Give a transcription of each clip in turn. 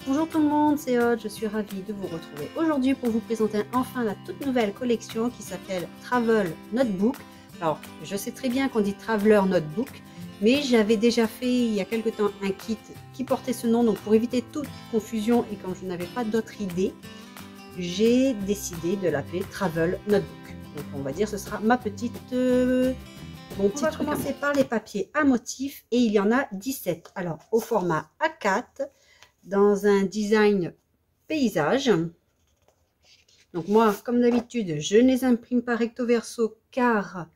Bonjour tout le monde, c'est Aude, je suis ravie de vous retrouver aujourd'hui pour vous présenter enfin la toute nouvelle collection qui s'appelle Travel Notebook. Alors, je sais très bien qu'on dit Traveler Notebook, mais j'avais déjà fait il y a quelque temps un kit qui portait ce nom, donc pour éviter toute confusion et quand je n'avais pas d'autres idées, j'ai décidé de l'appeler Travel Notebook. Donc on va dire ce sera ma petite... Mon petit truc. On va commencer par les papiers à motifs et il y en a 17. Alors, au format A4, dans un design paysage. Donc moi, comme d'habitude, je ne les imprime pas recto verso car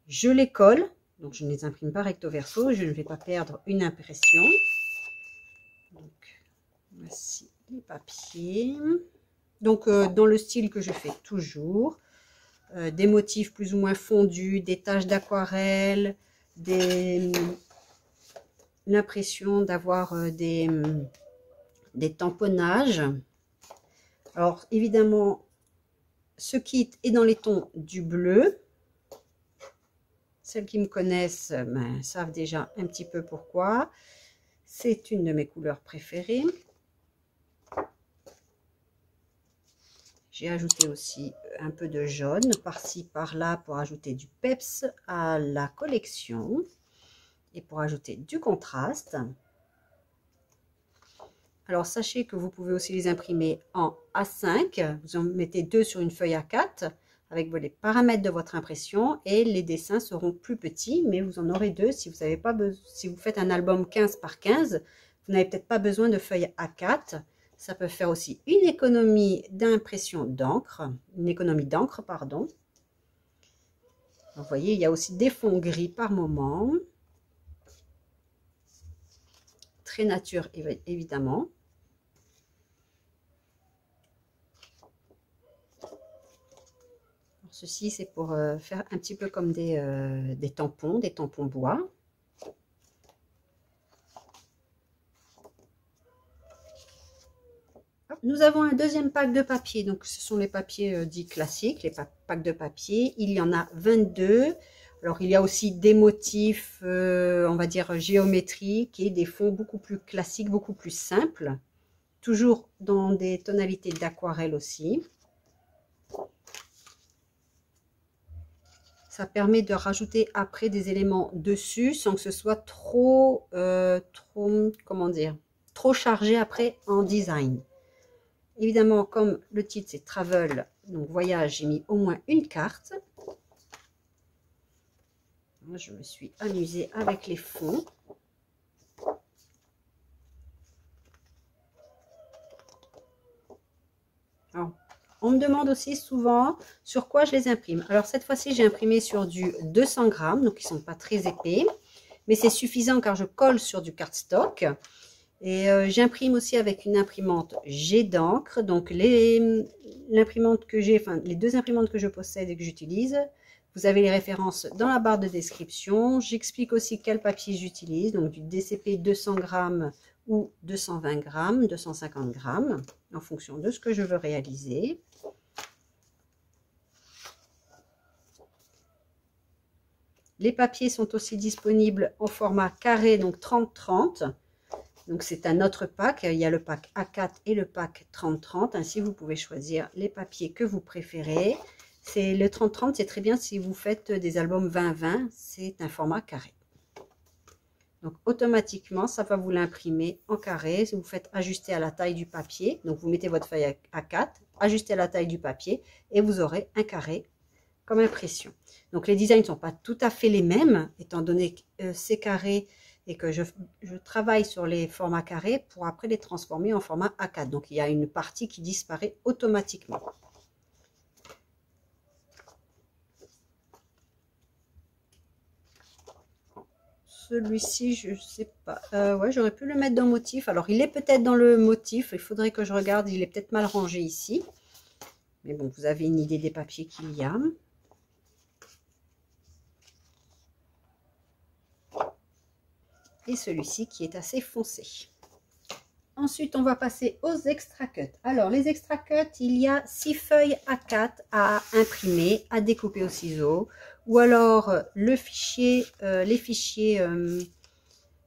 je les colle. Donc je ne les imprime pas recto verso, je ne vais pas perdre une impression. Donc voici les papiers. Donc dans le style que je fais toujours, des motifs plus ou moins fondus, des taches d'aquarelle, l'impression d'avoir des tamponnages. Alors évidemment, ce kit est dans les tons du bleu. Celles qui me connaissent savent déjà un petit peu pourquoi. C'est une de mes couleurs préférées. J'ai ajouté aussi un peu de jaune par-ci par-là pour ajouter du peps à la collection et pour ajouter du contraste. Alors, sachez que vous pouvez aussi les imprimer en A5. Vous en mettez 2 sur une feuille A4 avec les paramètres de votre impression et les dessins seront plus petits, mais vous en aurez 2 si vous n'avez pas si vous faites un album 15 par 15, vous n'avez peut-être pas besoin de feuilles A4. Ça peut faire aussi une économie d'impression d'encre, pardon. Vous voyez, il y a aussi des fonds gris par moment. Très nature, évidemment. Ceci, c'est pour faire un petit peu comme des tampons bois. Nous avons un deuxième pack de papier. Donc, ce sont les papiers dits classiques, les packs de papier. Il y en a 22. Alors, il y a aussi des motifs, on va dire, géométriques et des fonds beaucoup plus classiques, beaucoup plus simples. Toujours dans des tonalités d'aquarelle aussi. Ça permet de rajouter après des éléments dessus sans que ce soit trop chargé après en design. Évidemment, comme le titre c'est Travel, donc voyage, j'ai mis au moins une carte. Moi, je me suis amusée avec les fonds. Alors, on me demande aussi souvent sur quoi je les imprime. Alors cette fois-ci, j'ai imprimé sur du 200 grammes, donc ils ne sont pas très épais. Mais c'est suffisant car je colle sur du cardstock. Et j'imprime aussi avec une imprimante jet d'encre. Donc l'imprimante que j'ai, enfin les 2 imprimantes que je possède et que j'utilise, vous avez les références dans la barre de description. J'explique aussi quel papier j'utilise, donc du DCP 200 grammes ou 220 grammes, 250 grammes, en fonction de ce que je veux réaliser. Les papiers sont aussi disponibles en format carré, donc 30-30. Donc c'est un autre pack, il y a le pack A4 et le pack 30-30. Ainsi, vous pouvez choisir les papiers que vous préférez. Le 30-30, c'est très bien si vous faites des albums 20-20, c'est un format carré. Donc automatiquement, ça va vous l'imprimer en carré. Vous faites ajuster à la taille du papier. Donc vous mettez votre feuille A4, ajustez à la taille du papier et vous aurez un carré comme impression. Donc les designs ne sont pas tout à fait les mêmes, étant donné que c'est carré et que je travaille sur les formats carrés pour après les transformer en format A4. Donc il y a une partie qui disparaît automatiquement. Celui-ci, je sais pas. Ouais, j'aurais pu le mettre dans motif. Alors, il est peut-être dans le motif. Il faudrait que je regarde. Il est peut-être mal rangé ici. Mais bon, vous avez une idée des papiers qu'il y a. Et celui-ci qui est assez foncé. Ensuite, on va passer aux extra cuts. Alors, les extra cuts, il y a 6 feuilles A4 à imprimer, à découper au ciseau. Ou alors, les fichiers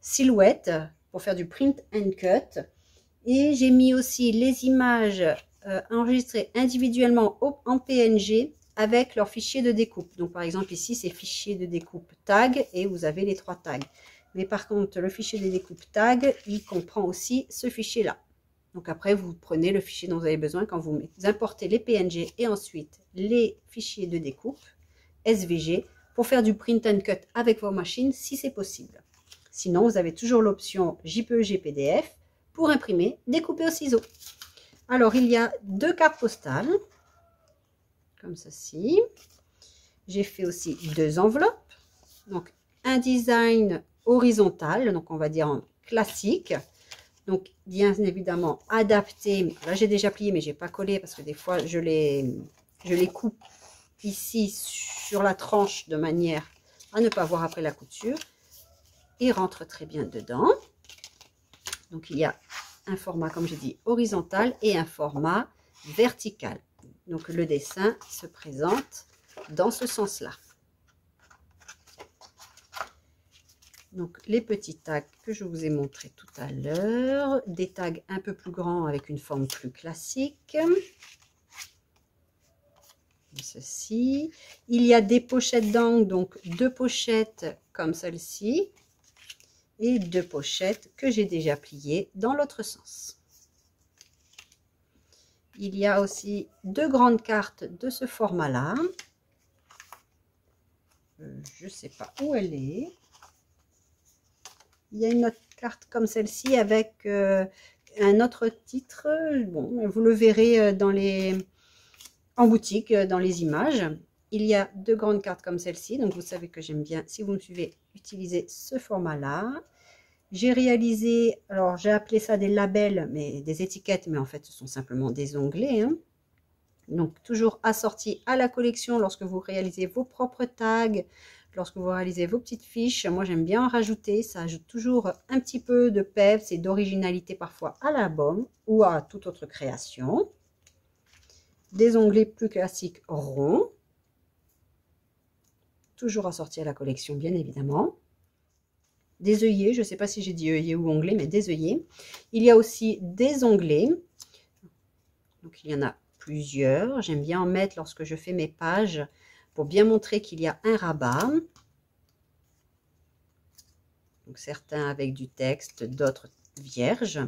silhouettes pour faire du print and cut. Et j'ai mis aussi les images enregistrées individuellement en PNG avec leur fichier de découpe. Donc par exemple ici c'est fichier de découpe tag et vous avez les 3 tags. Mais par contre le fichier de découpe tag, il comprend aussi ce fichier là. Donc après vous prenez le fichier dont vous avez besoin quand vous importez les PNG et ensuite les fichiers de découpe SVG pour faire du print and cut avec vos machines si c'est possible. Sinon vous avez toujours l'option JPEG PDF pour imprimer, découper au ciseau. Alors il y a 2 cartes postales comme ceci. J'ai fait aussi 2 enveloppes. Donc un design horizontal, donc on va dire en classique. Donc bien évidemment adapté. Là j'ai déjà plié mais j'ai pas collé parce que des fois je les coupe ici sur la tranche de manière à ne pas voir après la couture. Il rentre très bien dedans. Donc il y a un format comme j'ai dit horizontal et un format vertical. Donc le dessin se présente dans ce sens-là. Donc les petits tags que je vous ai montré tout à l'heure, des tags un peu plus grands avec une forme plus classique. Ceci. Il y a des pochettes d'angle, donc 2 pochettes comme celle-ci et 2 pochettes que j'ai déjà pliées dans l'autre sens. Il y a aussi 2 grandes cartes de ce format-là. Je ne sais pas où elle est. Il y a une autre carte comme celle-ci avec un autre titre. Bon, vous le verrez en boutique, dans les images. Il y a 2 grandes cartes comme celle-ci. Donc, vous savez que j'aime bien, si vous me suivez, utiliser ce format-là. J'ai réalisé, alors j'ai appelé ça des labels, mais des étiquettes, mais en fait ce sont simplement des onglets. Hein. Donc toujours assortis à la collection lorsque vous réalisez vos propres tags, lorsque vous réalisez vos petites fiches. Moi j'aime bien en rajouter, ça ajoute toujours un petit peu de peps et d'originalité parfois à l'album ou à toute autre création. Des onglets plus classiques ronds, toujours assortis à la collection bien évidemment. Des œillets, je ne sais pas si j'ai dit œillets ou onglets, mais des œillets. Il y a aussi des onglets. Donc il y en a plusieurs. J'aime bien en mettre lorsque je fais mes pages pour bien montrer qu'il y a un rabat. Donc certains avec du texte, d'autres vierges.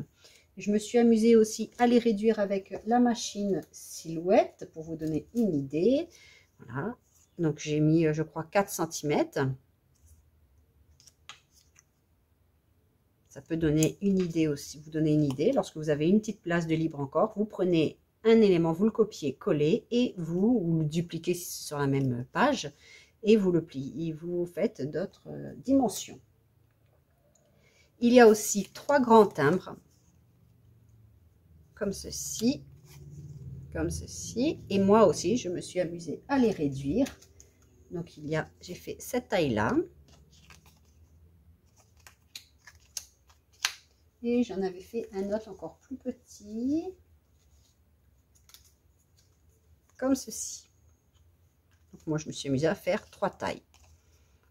Je me suis amusée aussi à les réduire avec la machine Silhouette pour vous donner une idée. Voilà. Donc j'ai mis, je crois, 4 cm. Ça peut donner une idée aussi, vous donner une idée. Lorsque vous avez une petite place de libre encore, vous prenez un élément, vous le copiez, collez et vous le dupliquez sur la même page et vous le pliez. Vous faites d'autres dimensions. Il y a aussi 3 grands timbres, comme ceci, comme ceci. Et moi aussi, je me suis amusée à les réduire. Donc j'ai fait cette taille-là. Et j'en avais fait un autre encore plus petit, comme ceci. Donc moi, je me suis amusée à faire 3 tailles,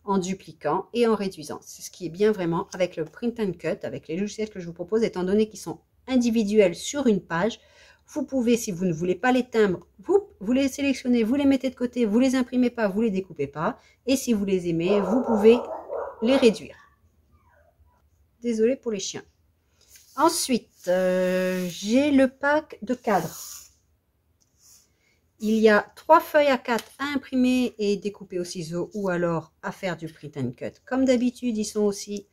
en dupliquant et en réduisant. C'est ce qui est bien vraiment avec le print and cut, avec les logiciels que je vous propose, étant donné qu'ils sont individuels sur une page. Vous pouvez, si vous ne voulez pas les timbres, vous les sélectionnez, vous les mettez de côté, vous les imprimez pas, vous les découpez pas. Et si vous les aimez, vous pouvez les réduire. Désolée pour les chiens. Ensuite, j'ai le pack de cadres. Il y a 3 feuilles A4 à imprimer et découper au ciseau ou alors à faire du print and cut. Comme d'habitude, ils sont aussi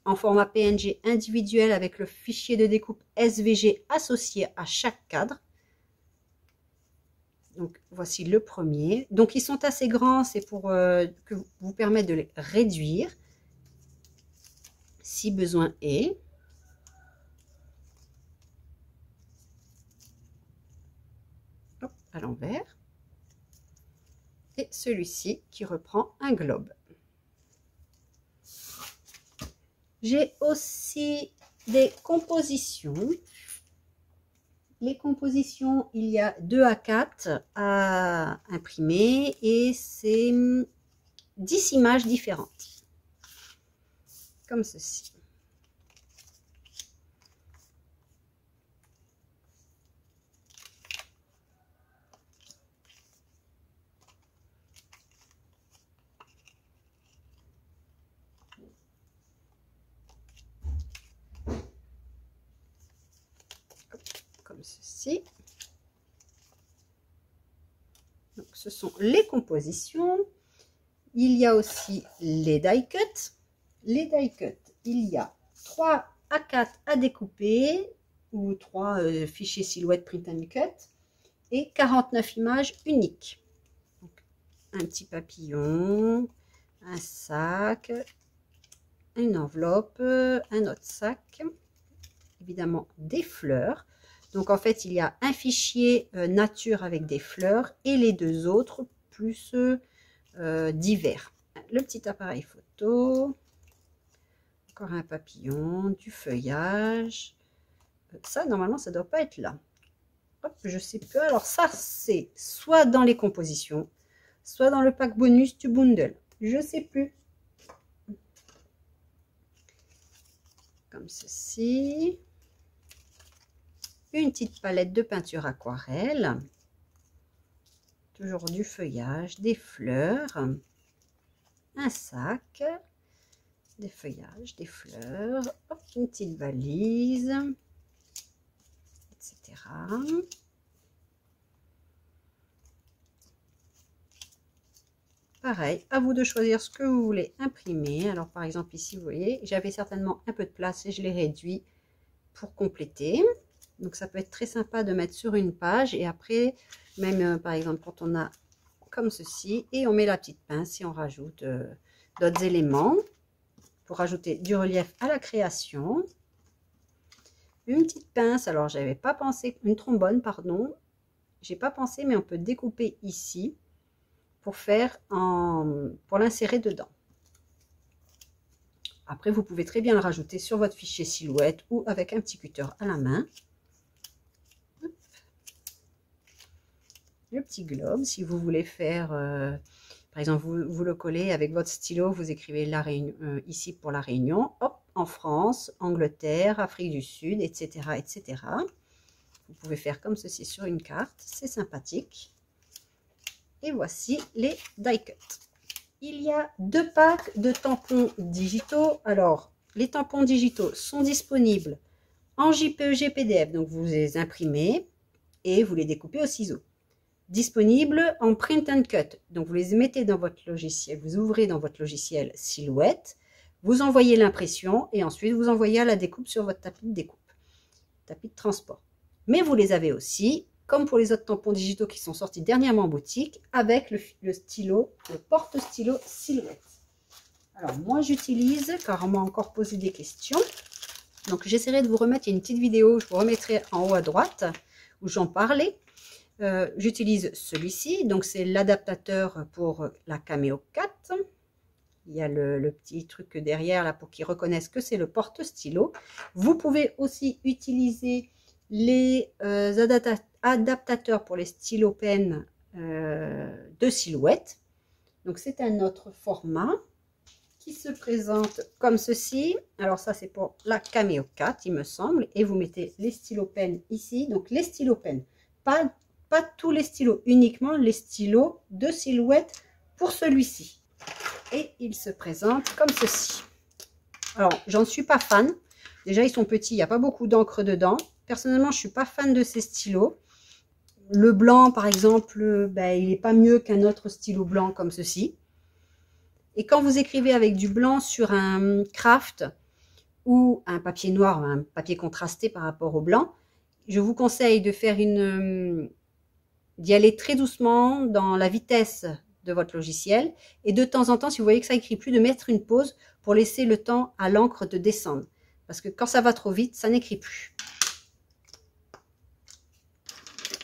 en format PNG individuel avec le fichier de découpe SVG associé à chaque cadre. Donc, voici le premier. Donc, ils sont assez grands, c'est pour vous permettre de les réduire si besoin est. À l'envers, et celui-ci qui reprend un globe. J'ai aussi des compositions. Les compositions, il y a 2 A4 à imprimer et c'est 10 images différentes, comme ceci. ceci. Donc, ce sont les compositions. Il y a aussi les die cuts. Les die cuts, il y a 3 à 4 à découper ou 3 fichiers silhouette print and cut et 49 images uniques. Donc, un petit papillon, un sac, une enveloppe, un autre sac, évidemment des fleurs. Donc en fait, il y a un fichier nature avec des fleurs et les deux autres plus divers. Le petit appareil photo, encore un papillon, du feuillage. Ça, normalement, ça ne doit pas être là. Hop, je sais plus. Alors ça, c'est soit dans les compositions, soit dans le pack bonus du bundle. Je sais plus. Comme ceci. Une petite palette de peinture aquarelle. Toujours du feuillage, des fleurs. Un sac. Des feuillages, des fleurs. Hop, une petite valise. Etc. Pareil, à vous de choisir ce que vous voulez imprimer. Alors par exemple ici, vous voyez, j'avais certainement un peu de place et je l'ai réduit pour compléter. Donc ça peut être très sympa de mettre sur une page et après, même par exemple quand on a comme ceci, et on met la petite pince et on rajoute d'autres éléments pour ajouter du relief à la création. Une petite pince, alors j'avais pas pensé, une trombone pardon, j'ai pas pensé, mais on peut découper ici pour faire pour l'insérer dedans. Après vous pouvez très bien le rajouter sur votre fichier silhouette ou avec un petit cutter à la main. Hop. Le petit globe, si vous voulez faire par exemple vous le collez avec votre stylo, vous écrivez la Réunion, ici pour la Réunion, hop, en France, Angleterre, Afrique du Sud, etc., etc. Vous pouvez faire comme ceci sur une carte, c'est sympathique. Et voici les die cuts. Il y a 2 packs de tampons digitaux. Alors, les tampons digitaux sont disponibles en JPEG PDF, donc vous les imprimez et vous les découpez au ciseau. Disponibles en print and cut, donc vous les mettez dans votre logiciel, vous ouvrez dans votre logiciel Silhouette, vous envoyez l'impression et ensuite vous envoyez à la découpe sur votre tapis de découpe, tapis de transport. Mais vous les avez aussi, comme pour les autres tampons digitaux qui sont sortis dernièrement en boutique, avec le stylo, le porte-stylo Silhouette. Alors moi j'utilise, car on m'a encore posé des questions, donc j'essaierai de vous remettre une petite vidéo, je vous remettrai en haut à droite, où j'en parlais. J'utilise celui-ci, donc c'est l'adaptateur pour la Cameo 4. Il y a le petit truc derrière là pour qu'ils reconnaissent que c'est le porte-stylo. Vous pouvez aussi utiliser les adaptateurs pour les stylos pens de Silhouette. Donc c'est un autre format qui se présente comme ceci. Alors ça c'est pour la Cameo 4 il me semble, et vous mettez les stylos pens ici. Donc les stylos pens, pas tous les stylos, uniquement les stylos de Silhouette pour celui-ci. Et il se présente comme ceci. Alors j'en suis pas fan. Déjà ils sont petits, il n'y a pas beaucoup d'encre dedans. Personnellement je suis pas fan de ces stylos. Le blanc par exemple, il n'est pas mieux qu'un autre stylo blanc comme ceci. Et quand vous écrivez avec du blanc sur un craft ou un papier noir, un papier contrasté par rapport au blanc, je vous conseille de faire d'y aller très doucement dans la vitesse de votre logiciel, et de temps en temps, si vous voyez que ça écrit plus, de mettre une pause pour laisser le temps à l'encre de descendre, parce que quand ça va trop vite, ça n'écrit plus.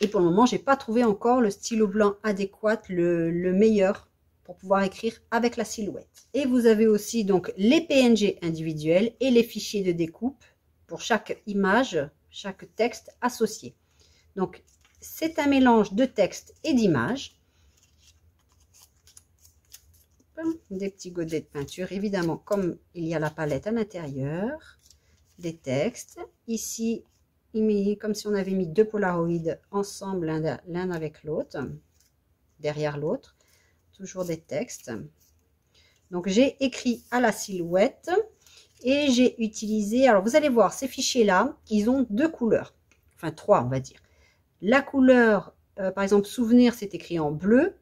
Et pour le moment, j'ai pas trouvé encore le stylo blanc adéquat, le meilleur pour pouvoir écrire avec la Silhouette. Et vous avez aussi donc les PNG individuels et les fichiers de découpe pour chaque image, chaque texte associé. Donc c'est un mélange de texte et d'images. Des petits godets de peinture, évidemment, comme il y a la palette à l'intérieur. Des textes. Ici, il met comme si on avait mis 2 Polaroids ensemble, l'un avec l'autre, derrière l'autre. Toujours des textes. Donc j'ai écrit à la Silhouette et j'ai utilisé, alors vous allez voir, ces fichiers-là, ils ont 2 couleurs. enfin 3 on va dire. La couleur, par exemple souvenir, c'est écrit en bleu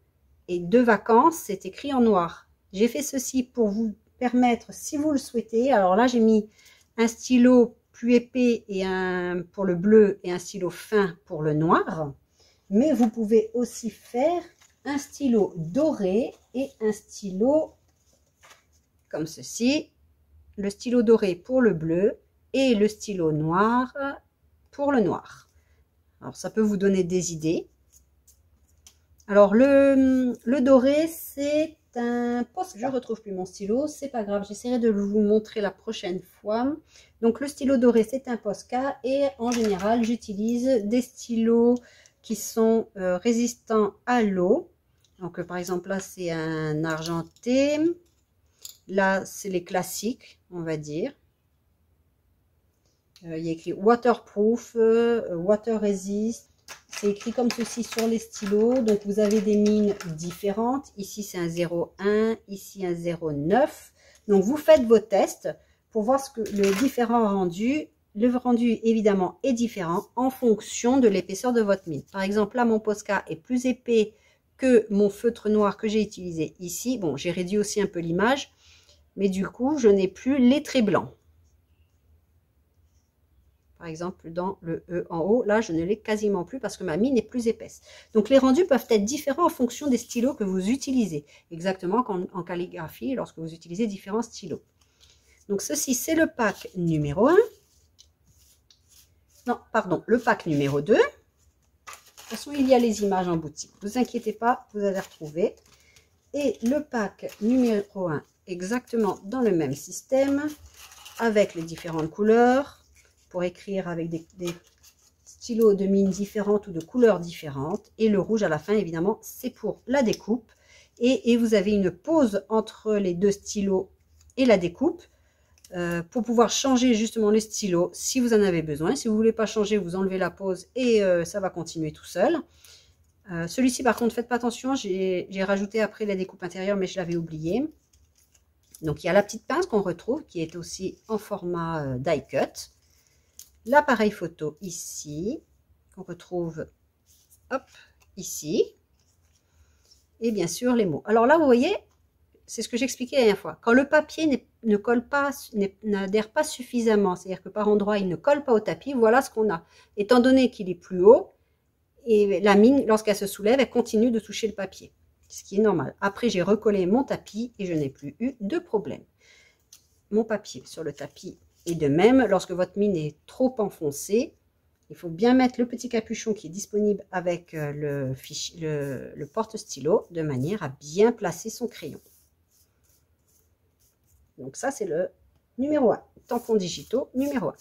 et de vacances, c'est écrit en noir. J'ai fait ceci pour vous permettre, si vous le souhaitez, alors là j'ai mis un stylo plus épais et pour le bleu et un stylo fin pour le noir, mais vous pouvez aussi faire un stylo doré et un stylo comme ceci, le stylo doré pour le bleu et le stylo noir pour le noir. Alors ça peut vous donner des idées. Alors le doré, c'est un Posca. Je retrouve plus mon stylo, c'est pas grave, j'essaierai de vous montrer la prochaine fois. Donc le stylo doré, c'est un Posca et en général j'utilise des stylos qui sont résistants à l'eau. Donc par exemple là c'est un argenté, là c'est les classiques on va dire. Il y a écrit waterproof, water resist. C'est écrit comme ceci sur les stylos. Donc vous avez des mines différentes. Ici c'est un 0,1, ici un 0,9. Donc vous faites vos tests pour voir ce que le différent rendu. Le rendu évidemment est différent en fonction de l'épaisseur de votre mine. Par exemple là mon Posca est plus épais que mon feutre noir que j'ai utilisé ici. Bon, j'ai réduit aussi un peu l'image, mais du coup je n'ai plus les traits blancs. Par exemple, dans le E en haut, là, je ne l'ai quasiment plus parce que ma mine est plus épaisse. Donc, les rendus peuvent être différents en fonction des stylos que vous utilisez. Exactement comme en calligraphie, lorsque vous utilisez différents stylos. Donc, ceci, c'est le pack numéro 1. Non, pardon, le pack numéro 2. De toute façon, il y a les images en boutique. Ne vous inquiétez pas, vous allez retrouver. Et le pack numéro 1, exactement dans le même système, avec les différentes couleurs. Pour écrire avec des stylos de mine différentes ou de couleurs différentes. Et le rouge à la fin, évidemment, c'est pour la découpe. Et vous avez une pause entre les deux stylos et la découpe pour pouvoir changer justement les stylos si vous en avez besoin. Si vous ne voulez pas changer, vous enlevez la pause et ça va continuer tout seul. Celui-ci, par contre, faites pas attention. J'ai rajouté après la découpe intérieure, mais je l'avais oublié. Donc, il y a la petite pince qu'on retrouve qui est aussi en format die cut. L'appareil photo ici, qu'on retrouve hop, ici. Et bien sûr, les mots. Alors là, vous voyez, c'est ce que j'expliquais la dernière fois. Quand le papier ne colle pas, n'adhère pas suffisamment, c'est-à-dire que par endroit, il ne colle pas au tapis, voilà ce qu'on a. Étant donné qu'il est plus haut, et la mine, lorsqu'elle se soulève, elle continue de toucher le papier. Ce qui est normal. Après, j'ai recollé mon tapis et je n'ai plus eu de problème. Mon papier sur le tapis. Et de même, lorsque votre mine est trop enfoncée, il faut bien mettre le petit capuchon qui est disponible avec le porte-stylo de manière à bien placer son crayon. Donc ça, c'est le numéro 1. Tampons digitaux numéro 1.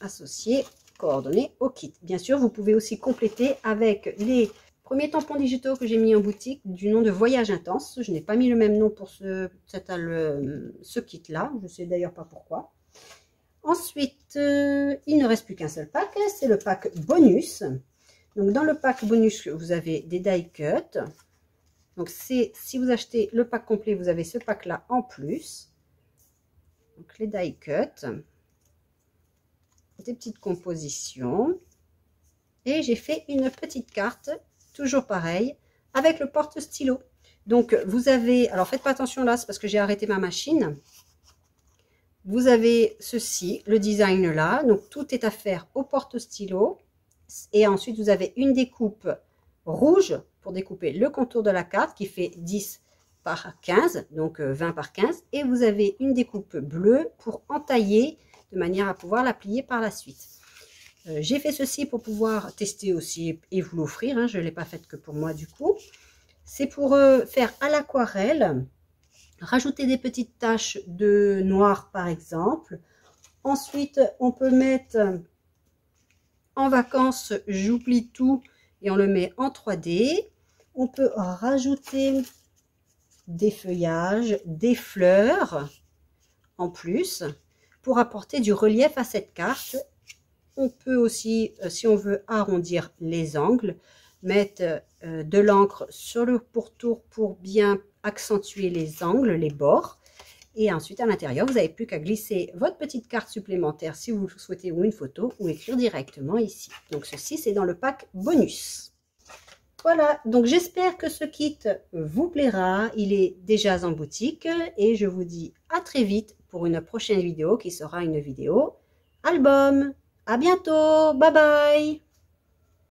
Associés, coordonnées au kit. Bien sûr, vous pouvez aussi compléter avec les premiers tampons digitaux que j'ai mis en boutique du nom de Voyage Intense. Je n'ai pas mis le même nom pour ce kit-là. Je ne sais d'ailleurs pas pourquoi. Ensuite, il ne reste plus qu'un seul pack. C'est le pack bonus. Donc, dans le pack bonus, vous avez des die cut. Donc, si vous achetez le pack complet, vous avez ce pack-là en plus. Donc, les die cut. Des petites compositions. Et j'ai fait une petite carte, toujours pareil, avec le porte-stylo. Donc, vous avez... Alors, faites pas attention là, c'est parce que j'ai arrêté ma machine. Vous avez ceci, le design là. Donc, tout est à faire au porte-stylo. Et ensuite, vous avez une découpe rouge pour découper le contour de la carte qui fait 10 par 15, donc 20 par 15. Et vous avez une découpe bleue pour entailler de manière à pouvoir la plier par la suite. J'ai fait ceci pour pouvoir tester aussi et vous l'offrir. Hein, je ne l'ai pas faite que pour moi du coup. C'est pour faire à l'aquarelle, rajouter des petites taches de noir par exemple. Ensuite, on peut mettre en vacances, j'oublie tout et on le met en 3D. On peut rajouter des feuillages, des fleurs en plus pour apporter du relief à cette carte. On peut aussi, si on veut arrondir les angles, mettre de l'encre sur le pourtour pour bien accentuer les angles, les bords. Et ensuite, à l'intérieur, vous n'avez plus qu'à glisser votre petite carte supplémentaire si vous le souhaitez ou une photo ou écrire directement ici. Donc, ceci, c'est dans le pack bonus. Voilà, donc j'espère que ce kit vous plaira. Il est déjà en boutique et je vous dis à très vite pour une prochaine vidéo qui sera une vidéo album. À bientôt, bye bye!